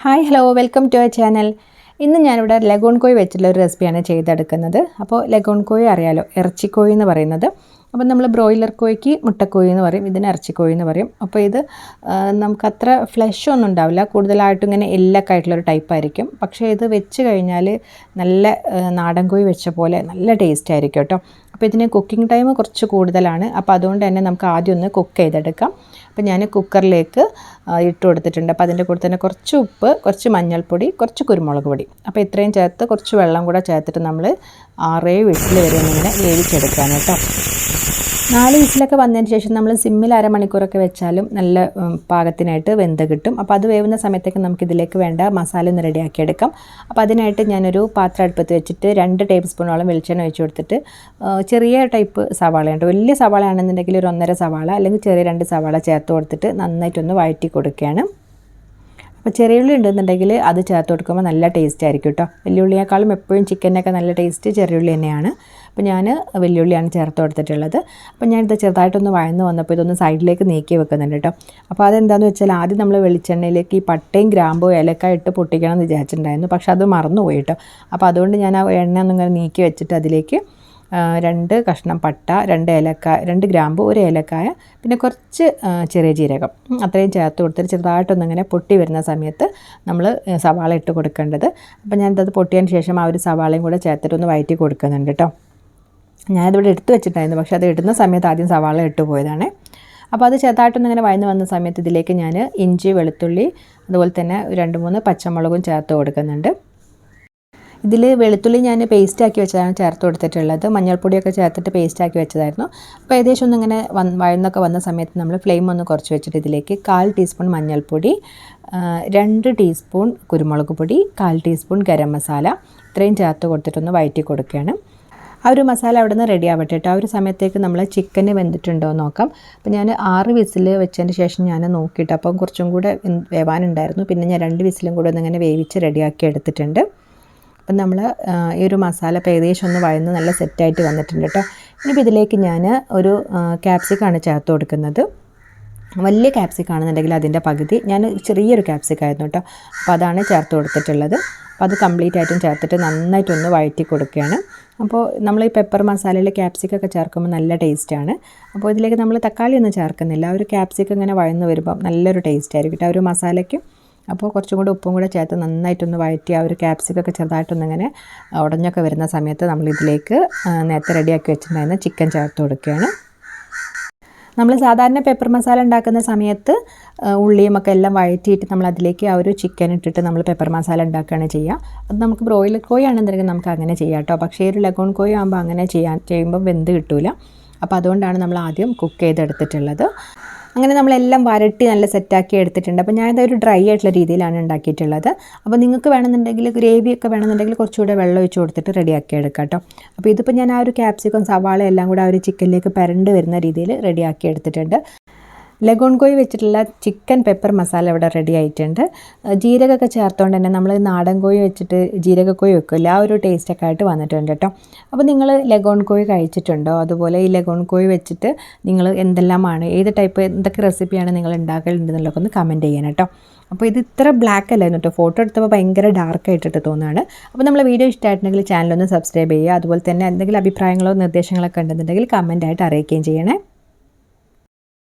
Hi hello welcome to our channel. ഇന്ന് ഞാനിവിടെ leghorn കോഴി വെച്ചിട്ടുള്ള ഒരു റെസിപ്പിയാണ് ചെയ്തെടുക്കുന്നത്. അപ്പോൾ ലഗോൺ കോഴി അറിയാലോ, ഇറച്ചിക്കോഴി എന്ന് പറയുന്നത്. അപ്പോൾ നമ്മൾ ബ്രോയിലർ കോഴിക്ക് മുട്ടക്കോഴി എന്ന് പറയും, ഇതിന് ഇറച്ചിക്കോഴി എന്ന് പറയും. അപ്പോൾ ഇത് നമുക്കത്ര ഫ്ലഷ് ഒന്നും ഉണ്ടാവില്ല, കൂടുതലായിട്ടും ഇങ്ങനെ എല്ലൊക്കെ ആയിട്ടുള്ളൊരു ടൈപ്പായിരിക്കും. പക്ഷേ ഇത് വെച്ച് കഴിഞ്ഞാൽ നല്ല നാടൻ കോഴി വെച്ച പോലെ നല്ല ടേസ്റ്റ് ആയിരിക്കും കേട്ടോ. അപ്പോൾ ഇതിന് കുക്കിംഗ് ടൈം കുറച്ച് കൂടുതലാണ്. അപ്പോൾ അതുകൊണ്ട് തന്നെ നമുക്ക് ആദ്യം ഒന്ന് കുക്ക് ചെയ്തെടുക്കാം. അപ്പോൾ ഞാൻ കുക്കറിലേക്ക് ഇട്ട് കൊടുത്തിട്ടുണ്ട്. അപ്പോൾ അതിൻ്റെ കൂടെ തന്നെ കുറച്ച് ഉപ്പ്, കുറച്ച് മഞ്ഞൾപ്പൊടി, കുറച്ച് കുരുമുളക് പൊടി, അപ്പോൾ ഇത്രയും ചേർത്ത് കുറച്ച് വെള്ളം കൂടെ ചേർത്തിട്ട് നമ്മൾ 6-7 വിസിൽ വരെ ഇങ്ങനെ വേവിച്ചെടുക്കുകയാണ് കേട്ടോ. 4 വിസിലൊക്കെ വന്നതിന് ശേഷം നമ്മൾ സിമ്മിൽ അരമണിക്കൂറൊക്കെ വെച്ചാലും നല്ല പാകത്തിനായിട്ട് വെന്ത് കിട്ടും. അപ്പോൾ അത് വേവുന്ന സമയത്തേക്ക് നമുക്കിതിലേക്ക് വേണ്ട മസാല ഒന്ന് റെഡിയാക്കിയെടുക്കാം. അപ്പോൾ അതിനായിട്ട് ഞാനൊരു പാത്രം അടുപ്പത്ത് വെച്ചിട്ട് 2 ടേബിൾ സ്പൂണോളം വെളിച്ചെണ്ണ ഒഴിച്ച് കൊടുത്തിട്ട് ചെറിയ ടൈപ്പ് സവാളയുണ്ട്, വലിയ സവാള ആണെന്നുണ്ടെങ്കിൽ ഒരു 1.5 സവാള അല്ലെങ്കിൽ ചെറിയ 2 സവാള ചേർത്ത് കൊടുത്തിട്ട് നന്നായിട്ടൊന്ന് വഴറ്റി കൊടുക്കുകയാണ്. അപ്പോൾ ചെറിയ ഉള്ളി ഉണ്ടെന്നുണ്ടെങ്കിൽ അത് ചേർത്ത് കൊടുക്കുമ്പോൾ നല്ല ടേസ്റ്റ് ആയിരിക്കും കേട്ടോ. വെല്ലുള്ളിയേക്കാളും എപ്പോഴും ചിക്കനൊക്കെ നല്ല ടേസ്റ്റ് ചെറിയുള്ളി തന്നെയാണ്. അപ്പോൾ ഞാൻ വെല്ലുള്ളിയാണ് ചേർത്ത് കൊടുത്തിട്ടുള്ളത്. അപ്പോൾ ഞാനിത് ചെറുതായിട്ടൊന്ന് വഴന്ന് വന്നപ്പോൾ ഇതൊന്ന് സൈഡിലേക്ക് നീക്കി വെക്കുന്നുണ്ട് കേട്ടോ. അപ്പോൾ അതെന്താണെന്ന് വെച്ചാൽ ആദ്യം നമ്മൾ വെളിച്ചെണ്ണയിലേക്ക് ഈ പട്ടയും ഗ്രാമ്പും ഏലക്കായ ഇട്ട് പൊട്ടിക്കണം എന്ന് വിചാരിച്ചിട്ടുണ്ടായിരുന്നു, പക്ഷെ അത് മറന്നുപോയി കേട്ടോ. അപ്പോൾ അതുകൊണ്ട് ഞാൻ ആ എണ്ണ ഒന്നിങ്ങനെ നീക്കി വെച്ചിട്ട് അതിലേക്ക് 2 കഷ്ണം പട്ട, 2 ഏലക്കായ, 2 ഗ്രാമ്പു, 1 ഏലക്കായ, പിന്നെ കുറച്ച് ചെറിയ ജീരകം, അത്രയും ചേർത്ത് കൊടുത്തിട്ട് ചെറുതായിട്ടൊന്നിങ്ങനെ പൊട്ടി വരുന്ന സമയത്ത് നമ്മൾ സവാള ഇട്ട് കൊടുക്കേണ്ടത്. അപ്പോൾ ഞാനിത് പൊട്ടിയതിന് ശേഷം ആ ഒരു സവാളയും കൂടെ ചേർത്തിട്ടൊന്ന് വഴറ്റി കൊടുക്കുന്നുണ്ട് കേട്ടോ. ഞാനിതിവിടെ എടുത്ത് വെച്ചിട്ടായിരുന്നു, പക്ഷേ അത് ഇടുന്ന സമയത്ത് ആദ്യം സവാള ഇട്ട് പോയതാണ്. അപ്പോൾ അത് ചെറുതായിട്ടൊന്നിങ്ങനെ വഴന്ന് വന്ന സമയത്ത് ഇതിലേക്ക് ഞാൻ ഇഞ്ചി, വെളുത്തുള്ളി, അതുപോലെ തന്നെ 2-3 പച്ചമുളകും ചേർത്ത് കൊടുക്കുന്നുണ്ട്. ഇതിൽ വെളുത്തുള്ളി ഞാൻ പേസ്റ്റാക്കി വെച്ചതാണ് ചേർത്ത് കൊടുത്തിട്ടുള്ളത്. മഞ്ഞൾപ്പൊടിയൊക്കെ ചേർത്തിട്ട് പേസ്റ്റാക്കി വെച്ചതായിരുന്നു. അപ്പോൾ ഏകദേശം ഒന്നിങ്ങനെ വഴന്നൊക്കെ വന്ന സമയത്ത് നമ്മൾ ഫ്ലെയിം ഒന്ന് കുറച്ച് വെച്ചിട്ട് ഇതിലേക്ക് 1/4 ടീസ്പൂൺ മഞ്ഞൾപ്പൊടി, 2 ടീസ്പൂൺ കുരുമുളക് പൊടി, 1/4 ടീസ്പൂൺ ഗരം മസാല, ഇത്രയും ചേർത്ത് കൊടുത്തിട്ടൊന്ന് വഴറ്റി കൊടുക്കുകയാണ്. ആ ഒരു മസാല അവിടെ നിന്ന് റെഡി ആവട്ടെ കേട്ടോ. ആ ഒരു സമയത്തേക്ക് നമ്മൾ ചിക്കന് വെന്തിട്ടുണ്ടോ എന്ന് നോക്കാം. അപ്പോൾ ഞാൻ 6 വിസിൽ വെച്ചതിന് ശേഷം ഞാൻ നോക്കിയിട്ട് അപ്പം കുറച്ചും കൂടെ വേവാനുണ്ടായിരുന്നു. പിന്നെ ഞാൻ 2 വിസിലും കൂടെ ഒന്നിങ്ങനെ വേവിച്ച് റെഡിയാക്കി എടുത്തിട്ടുണ്ട്. അപ്പം നമ്മൾ ഈ ഒരു മസാല ഇപ്പോൾ ഏകദേശം ഒന്ന് വഴന്ന് നല്ല സെറ്റായിട്ട് വന്നിട്ടുണ്ട് കേട്ടോ. ഇനിയിപ്പോൾ ഇതിലേക്ക് ഞാൻ ഒരു ക്യാപ്സിക്കാണ് ചേർത്ത് കൊടുക്കുന്നത്. വലിയ ക്യാപ്സിക്കാണെന്നുണ്ടെങ്കിൽ അതിൻ്റെ പകുതി, ഞാൻ ചെറിയൊരു ക്യാപ്സിക്കായിരുന്നു കേട്ടോ. അപ്പോൾ അതാണ് ചേർത്ത് കൊടുത്തിട്ടുള്ളത്. അപ്പോൾ അത് കംപ്ലീറ്റ് ആയിട്ടും ചേർത്തിട്ട് നന്നായിട്ടൊന്ന് വഴറ്റി കൊടുക്കുകയാണ്. അപ്പോൾ നമ്മൾ ഈ പെപ്പർ മസാലയിൽ ക്യാപ്സിക്കൊക്കെ ചേർക്കുമ്പോൾ നല്ല ടേസ്റ്റാണ്. അപ്പോൾ ഇതിലേക്ക് നമ്മൾ തക്കാളി ഒന്നും ചേർക്കുന്നില്ല. ഒരു ക്യാപ്സിക്കം ഇങ്ങനെ വഴന്ന് വരുമ്പോൾ നല്ലൊരു ടേസ്റ്റ് ആയിരിക്കും കേട്ടോ ആ ഒരു മസാലയ്ക്ക്. അപ്പോൾ കുറച്ചും കൂടെ ഉപ്പും കൂടെ ചേർത്ത് നന്നായിട്ടൊന്ന് വഴറ്റി ആ ഒരു ക്യാപ്സിക്കൊക്കെ ചെറുതായിട്ടൊന്നിങ്ങനെ ഉടഞ്ഞൊക്കെ വരുന്ന സമയത്ത് നമ്മളിതിലേക്ക് നേരത്തെ റെഡിയാക്കി വെച്ചിട്ടുണ്ടായിരുന്ന ചിക്കൻ ചേർത്ത് കൊടുക്കുകയാണ്. നമ്മൾ സാധാരണ പെപ്പർ മസാല ഉണ്ടാക്കുന്ന സമയത്ത് ഉള്ളിയും ഒക്കെ എല്ലാം വഴറ്റിയിട്ട് നമ്മൾ അതിലേക്ക് ആ ഒരു ചിക്കൻ ഇട്ടിട്ട് നമ്മൾ പെപ്പർ മസാല ഉണ്ടാക്കുകയാണ് ചെയ്യുക. അത് നമുക്ക് ബ്രോയിലർ കോഴി ആണെന്നുണ്ടെങ്കിൽ നമുക്ക് അങ്ങനെ ചെയ്യാം കേട്ടോ. പക്ഷേ ഒരു ലഗോൺ കോഴി ആകുമ്പോൾ അങ്ങനെ ചെയ്യുമ്പോൾ വെന്ത് കിട്ടില്ല. അപ്പോൾ അതുകൊണ്ടാണ് നമ്മൾ ആദ്യം കുക്ക് ചെയ്തെടുത്തിട്ടുള്ളത്. അങ്ങനെ നമ്മളെല്ലാം വരട്ടി നല്ല സെറ്റാക്കി എടുത്തിട്ടുണ്ട്. അപ്പോൾ ഞാനിതൊരു ഡ്രൈ ആയിട്ടുള്ള രീതിയിലാണ് ഉണ്ടാക്കിയിട്ടുള്ളത്. അപ്പോൾ നിങ്ങൾക്ക് വേണമെന്നുണ്ടെങ്കിൽ ഗ്രേവിയൊക്കെ വേണമെന്നുണ്ടെങ്കിൽ കുറച്ചുകൂടെ വെള്ളം ഒഴിച്ച് കൊടുത്തിട്ട് റെഡിയാക്കി എടുക്കാം കേട്ടോ. അപ്പോൾ ഇതിപ്പോൾ ഞാൻ ആ ഒരു ക്യാപ്സിക്കം, സവാള എല്ലാം കൂടെ ആ ഒരു ചിക്കനിലേക്ക് പരണ്ട് വരുന്ന രീതിയിൽ റെഡിയാക്കി എടുത്തിട്ടുണ്ട്. ലഗോൺ കോഴി വെച്ചിട്ടുള്ള ചിക്കൻ പെപ്പർ മസാല ഇവിടെ റെഡി ആയിട്ടുണ്ട്. ജീരകമൊക്കെ ചേർത്തുകൊണ്ട് തന്നെ നമ്മൾ നാടൻ കോഴി വെച്ചിട്ട് ജീരകക്കോഴി വെക്കില്ല, ആ ഒരു ടേസ്റ്റൊക്കെ ആയിട്ട് വന്നിട്ടുണ്ട് കേട്ടോ. അപ്പോൾ നിങ്ങൾ ലഗോൺ കോഴി കഴിച്ചിട്ടുണ്ടോ? അതുപോലെ ഈ ലഗോൺ കോഴി വെച്ചിട്ട് നിങ്ങൾ എന്തെല്ലാമാണ്, ഏത് ടൈപ്പ്, എന്തൊക്കെ റെസിപ്പിയാണ് നിങ്ങൾ ഉണ്ടാക്കലുണ്ടെന്നുള്ളതൊക്കെ ഒന്ന് കമൻറ്റ് ചെയ്യണം കേട്ടോ. അപ്പോൾ ഇത് ഇത്ര ബ്ലാക്ക് അല്ലായിരുന്നു കേട്ടോ, ഫോട്ടോ എടുത്തപ്പോൾ ഭയങ്കര ഡാർക്കായിട്ടിട്ട് തോന്നുകയാണ്. അപ്പോൾ നമ്മളെ വീഡിയോ ഇഷ്ടമായിട്ടുണ്ടെങ്കിൽ ചാനലൊന്ന് സബ്സ്ക്രൈബ് ചെയ്യുക. അതുപോലെ തന്നെ എന്തെങ്കിലും അഭിപ്രായങ്ങളോ നിർദ്ദേശങ്ങളൊക്കെ ഉണ്ടെന്നുണ്ടെങ്കിൽ കമൻറ്റായിട്ട് അറിയിക്കുകയും ചെയ്യണേ.